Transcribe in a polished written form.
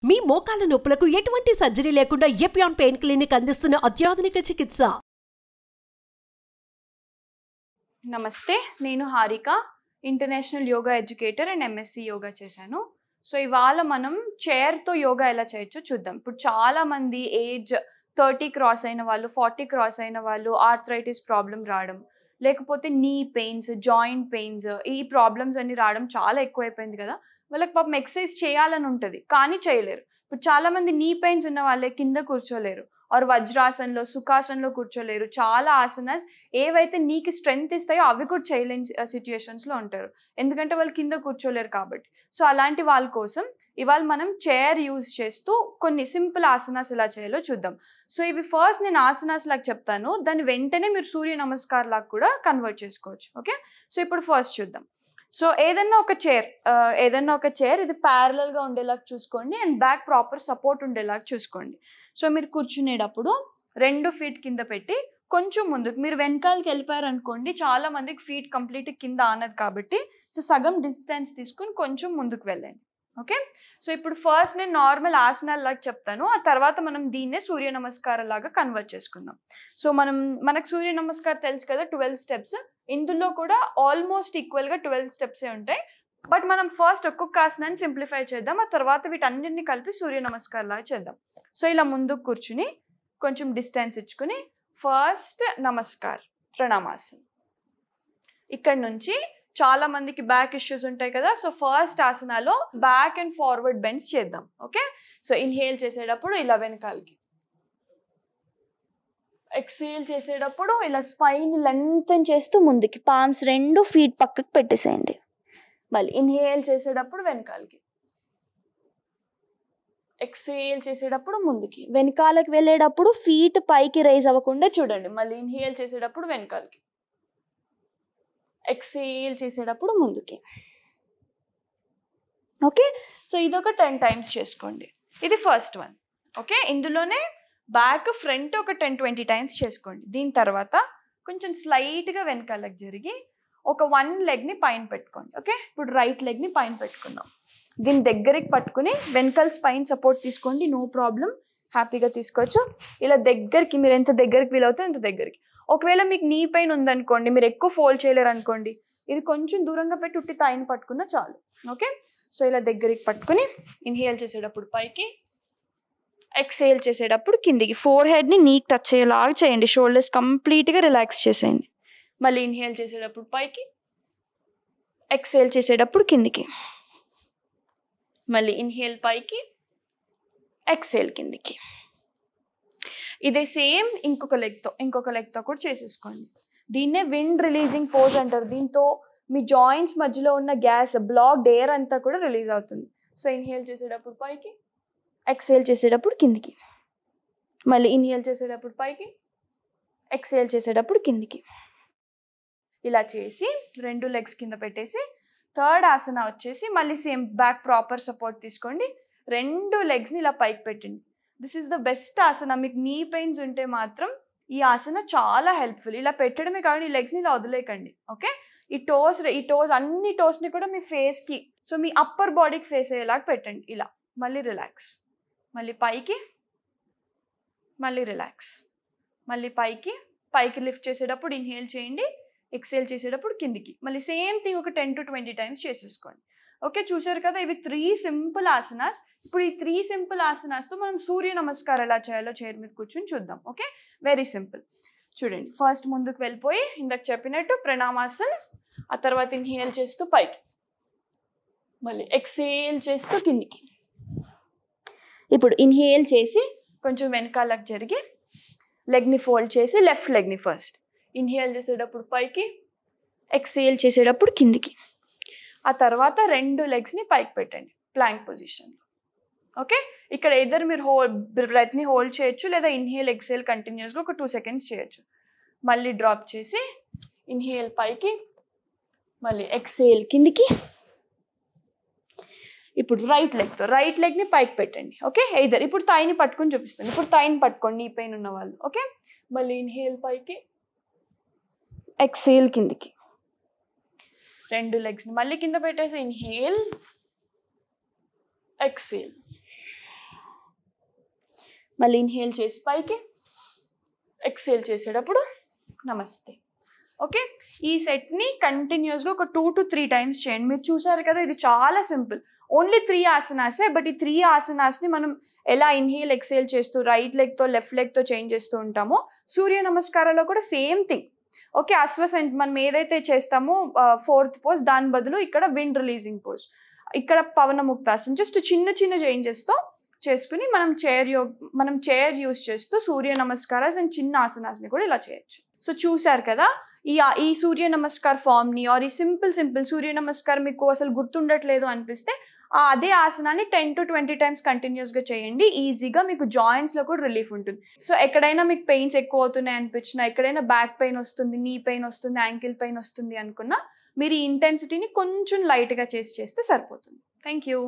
మీ మోకాల నొప్పులకు ఎటువంటి సర్జరీ లేకుండా ఎపియాన్ పెయిన్ క్లినిక్ అందిస్తున్న అత్యాధునిక చికిత్స. నమస్తే, నేను Harika, international yoga educator and MSc yoga చేశాను. సో ఇవాళ మనం చైర్తో యోగా ఎలా చేయొచ్చో చూద్దాం. ఇప్పుడు చాలామంది ఏజ్ 30 క్రాస్ అయిన వాళ్ళు, 40 క్రాస్ అయిన వాళ్ళు ఆర్థరైటిస్ ప్రాబ్లం రావడం, లేకపోతే నీ పెయిన్స్, జాయింట్ పెయిన్స్, ఈ ప్రాబ్లమ్స్ అన్ని రావడం చాలా ఎక్కువైపోయింది కదా. వాళ్ళకి పాపం ఎక్సర్సైజ్ చేయాలని ఉంటుంది కానీ చేయలేరు. ఇప్పుడు చాలామంది నీ పెయిన్స్ ఉన్న వాళ్ళే కింద కూర్చోలేరు, ఆర్ వజ్రాసనంలో, సుఖాసనంలో కూర్చోలేరు. చాలా ఆసనాస్ ఏవైతే నీకు స్ట్రెంగ్త్ ఇస్తాయో అవి కూడా చేయలేని సిచ్యుయేషన్స్లో ఉంటారు, ఎందుకంటే వాళ్ళు కింద కూర్చోలేరు కాబట్టి. సో అలాంటి వాళ్ళ కోసం ఇవాళ మనం చైర్ యూజ్ చేస్తూ కొన్ని సింపుల్ ఆసనాస్ ఎలా చేయాలో చూద్దాం. సో ఇవి ఫస్ట్ నేను ఆసనాస్ లాగా చెప్తాను, దాన్ని వెంటనే మీరు సూర్య నమస్కార్ లాగా కూడా కన్వర్ట్ చేసుకోవచ్చు. ఓకే, సో ఇప్పుడు ఫస్ట్ చూద్దాం. సో ఏదన్నా ఒక చైర్ ఇది ప్యారలల్గా ఉండేలాగా చూసుకోండి అండ్ బ్యాక్ ప్రాపర్ సపోర్ట్ ఉండేలాగా చూసుకోండి. సో మీరు కూర్చునేటప్పుడు 2 ఫీట్ కింద పెట్టి కొంచెం ముందుకు, మీరు వెనకాలకి వెళ్ళిపోయారు అనుకోండి, చాలా మందికి ఫీట్ కంప్లీట్ కింద ఆనదు కాబట్టి సో సగం డిస్టెన్స్ తీసుకుని కొంచెం ముందుకు వెళ్ళండి. ఓకే, సో ఇప్పుడు ఫస్ట్ నేను నార్మల్ ఆసనాలు లాగా చెప్తాను, ఆ తర్వాత మనం దీన్నే సూర్య నమస్కారం లాగా కన్వర్ట్ చేసుకుందాం. సో మనకు సూర్య నమస్కారం తెలుసు కదా, 12 స్టెప్స్. ఇందులో కూడా ఆల్మోస్ట్ ఈక్వల్గా 12 స్టెప్సే ఉంటాయి. బట్ మనం ఫస్ట్ ఒక్కొక్క ఆసనాన్ని సింప్లిఫై చేద్దాం, ఆ తర్వాత వీటన్నింటినీ కలిపి సూర్య నమస్కారం లాగా చేద్దాం. సో ఇలా ముందుకు కూర్చుని కొంచెం డిస్టెన్స్ ఇచ్చుకుని ఫస్ట్ నమస్కార్, ప్రణామాసన్. ఇక్కడ నుంచి చాలా మందికి బ్యాక్ ఇష్యూస్ ఉంటాయి కదా, సో ఫస్ట్ ఆసనాలో బ్యాక్ అండ్ ఫార్వర్డ్ బెండ్స్ చేద్దాం. ఓకే, సో ఇన్హేల్ చేసేటప్పుడు ఇలా వెనకాలకి, ఎక్సేల్ చేసేటప్పుడు ఇలా స్పైన్ లెంగ్తెన్ చేస్తూ ముందుకి, పామ్స్ 2 ఫీట్ పక్కకి పెట్టేసేయండి. మళ్ళీ ఇన్హేల్ చేసేటప్పుడు వెనకాలకి, ఎక్సేల్ చేసేటప్పుడు ముందుకి, వెనకాలకి వెళ్ళేటప్పుడు ఫీట్ పైకి రైజ్ అవ్వకుండా చూడండి. మళ్ళీ ఇన్హేల్ చేసేటప్పుడు వెనకాలకి, ఎక్సేల్ చేసేటప్పుడు ముందుకి. ఓకే, సో ఇదొక 10 టైమ్స్ చేసుకోండి. ఇది ఫస్ట్ వన్. ఓకే, ఇందులోనే బ్యాక్ ఫ్రంట్ ఒక 10-20 టైమ్స్ చేసుకోండి. దీని తర్వాత కొంచెం స్లైట్గా వెనకాలకు జరిగి ఒక 1 లెగ్ని పైన పెట్టుకోండి. ఓకే, ఇప్పుడు రైట్ లెగ్ని పైన పెట్టుకుందాం. దీని దగ్గరికి పట్టుకుని వెనకాల స్పైన్ సపోర్ట్ తీసుకోండి, నో ప్రాబ్లం, హ్యాపీగా తీసుకోవచ్చు. ఇలా దగ్గరికి, మీరు ఎంత దగ్గరికి వీలవుతే అంత దగ్గరికి. ఒకవేళ మీకు నీ పెయిన్ ఉందనుకోండి, మీరు ఎక్కువ ఫోల్డ్ చేయలేరు అనుకోండి, ఇది కొంచెం దూరంగా పెట్టి ఉట్టి తాయిని పట్టుకున్నా చాలు. ఓకే, సో ఇలా దగ్గరికి పట్టుకుని ఇన్హేల్ చేసేటప్పుడు పైకి, ఎక్సేల్ చేసేటప్పుడు కిందికి. ఫోర్ హెడ్ని నీకు టచ్ అయ్యేలాగా చేయండి, షోల్డర్స్ కంప్లీట్గా రిలాక్స్ చేసేయండి. మళ్ళీ ఇన్హేల్ చేసేటప్పుడు పైకి, ఎక్సేల్ చేసేటప్పుడు కిందికి. మళ్ళీ ఇన్హేల్ పైకి, ఎక్సేల్ కిందికి. ఇదే సేమ్ ఇంకొక లెగ్తో కూడా చేసేసుకోండి. దీన్నే విండ్ రిలీజింగ్ పోజ్ అంటారు. దీంతో మీ జాయింట్స్ మధ్యలో ఉన్న గ్యాస్, బ్లాక్డ్ ఎయిర్ అంతా కూడా రిలీజ్ అవుతుంది. సో ఇన్హేల్ చేసేటప్పుడు పైకి, ఎక్సేల్ చేసేటప్పుడు కిందికి. మళ్ళీ ఇన్హేల్ చేసేటప్పుడు పైకి, ఎక్సేల్ చేసేటప్పుడు కిందికి. ఇలా చేసి 2 లెగ్స్ కింద పెట్టేసి థర్డ్ ఆసన వచ్చేసి మళ్ళీ సేమ్ బ్యాక్ ప్రాపర్ సపోర్ట్ తీసుకోండి, 2 లెగ్స్ని ఇలా పైకి పెట్టండి. దిస్ ఈస్ ద బెస్ట్ ఆసన. మీకు నీ పెయిన్స్ ఉంటే మాత్రం ఈ ఆసన చాలా హెల్ప్ఫుల్. ఇలా పెట్టడమే కాదు, ఈ లెగ్స్ని ఇలా వదిలేకండి. ఓకే, ఈ టోస్ అన్ని టోస్ని కూడా మీ ఫేస్కి, సో మీ అప్పర్ బాడీకి ఫేస్ అయ్యేలాగా పెట్టండి. ఇలా మళ్ళీ రిలాక్స్, మళ్ళీ పైకి, మళ్ళీ రిలాక్స్, మళ్ళీ పైకి లిఫ్ట్ చేసేటప్పుడు ఇన్హేల్ చేయండి, ఎక్సేల్ చేసేటప్పుడు కిందికి. మళ్ళీ సేమ్ థింగ్ ఒక 10-20 టైమ్స్ చేసేసుకోండి. ఓకే, చూసారు కదా, ఇవి 3 సింపుల్ ఆసనాస్. ఇప్పుడు ఈ 3 సింపుల్ ఆసనాస్తో మనం సూర్య నమస్కారం ఎలా చేయాలో చైర్ మీద కూర్చొని చూద్దాం. Okay, very simple. చూడండి, ఫస్ట్ ముందుకు వెళ్ళిపోయి ఇందాక చెప్పినట్టు ప్రణామాసన్, ఆ తర్వాత ఇన్హేల్ చేస్తూ పైకి, మళ్ళీ ఎక్సేల్ చేస్తూ కిందికి. ఇప్పుడు ఇన్హేల్ చేసి కొంచెం వెనకాలకు జరిగి లెగ్ని ఫోల్డ్ చేసి లెఫ్ట్ లెగ్ని ఫస్ట్ ఇన్హేల్ చేసేటప్పుడు పైకి, ఎక్సేల్ చేసేటప్పుడు కిందికి. ఆ తర్వాత 2 లెగ్స్ని పైకి పెట్టండి ప్లాంక్ పొజిషన్లో. ఓకే, ఇక్కడ ఎదర్ మీరు బ్రెత్ని హోల్డ్ చేయొచ్చు, లేదా ఇన్హేల్ ఎక్సేల్ కంటిన్యూస్గా ఒక 2 సెకండ్స్ చేయొచ్చు. మళ్ళీ డ్రాప్ చేసి ఇన్హేల్ పైకి, మళ్ళీ ఎక్సేల్ కిందికి. ఇప్పుడు రైట్ లెగ్ని పైకి పెట్టండి. ఓకే, ఎదర్ ఇప్పుడు తాయిని పట్టుకుని చూపిస్తాను. ఇప్పుడు తాయిని పట్టుకోండి ఈ పెయిన్ ఉన్న వాళ్ళు. ఓకే, మళ్ళీ ఇన్హేల్ పైకి, ఎక్సేల్ కిందికి. 2 లెగ్స్ని మళ్ళీ కింద పెట్టేసి ఇన్హేల్, ఎక్సేల్. మళ్ళీ ఇన్హేల్ చేసి పైకి, ఎక్సేల్ చేసేటప్పుడు నమస్తే. ఓకే, ఈ సెట్ని కంటిన్యూస్గా ఒక 2 to 3 times చేయండి. మీరు చూసారు కదా, ఇది చాలా సింపుల్. ఓన్లీ 3 ఆసనాసే, బట్ ఈ 3 ఆసనాస్ని మనం ఎలా ఇన్హేల్ ఎక్సేల్ చేస్తూ రైట్ లెగ్తో లెఫ్ట్ లెగ్తో చేంజ్ చేస్తూ ఉంటామో సూర్య నమస్కారాల్లో కూడా సేమ్ థింగ్. ఓకే, అశ్వసంచ్ మనం ఏదైతే చేస్తామో 4th పోజ్, దాని బదులు ఇక్కడ విండ్ రిలీజింగ్ పోజ్, ఇక్కడ పవనముక్తాసనం, జస్ట్ చిన్న చిన్న చేంజెస్తో చేసుకుని మనం చైర్ యూస్ చేస్తూ సూర్య నమస్కారాస్ అండ్ చిన్న ఆసనాస్ని కూడా ఇలా చేయొచ్చు. సో చూసారు కదా, ఈ సూర్య నమస్కార్ ఫామ్ని ఆర్ ఈ సింపుల్ సూర్య నమస్కారం మీకు అసలు గుర్తుండట్లేదు అనిపిస్తే అదే ఆసనాన్ని 10 to 20 times కంటిన్యూస్గా చేయండి. ఈజీగా మీకు జాయింట్స్లో కూడా రిలీఫ్ ఉంటుంది. సో ఎక్కడైనా మీకు పెయిన్స్ ఎక్కువ అవుతున్నాయి అనిపించినా, ఎక్కడైనా బ్యాక్ పెయిన్ వస్తుంది, నీ పెయిన్ వస్తుంది, యాంకిల్ పెయిన్ వస్తుంది అనుకున్నా, మీరు ఈ ఇంటెన్సిటీని కొంచెం లైట్గా చేస్తే సరిపోతుంది. Thank you.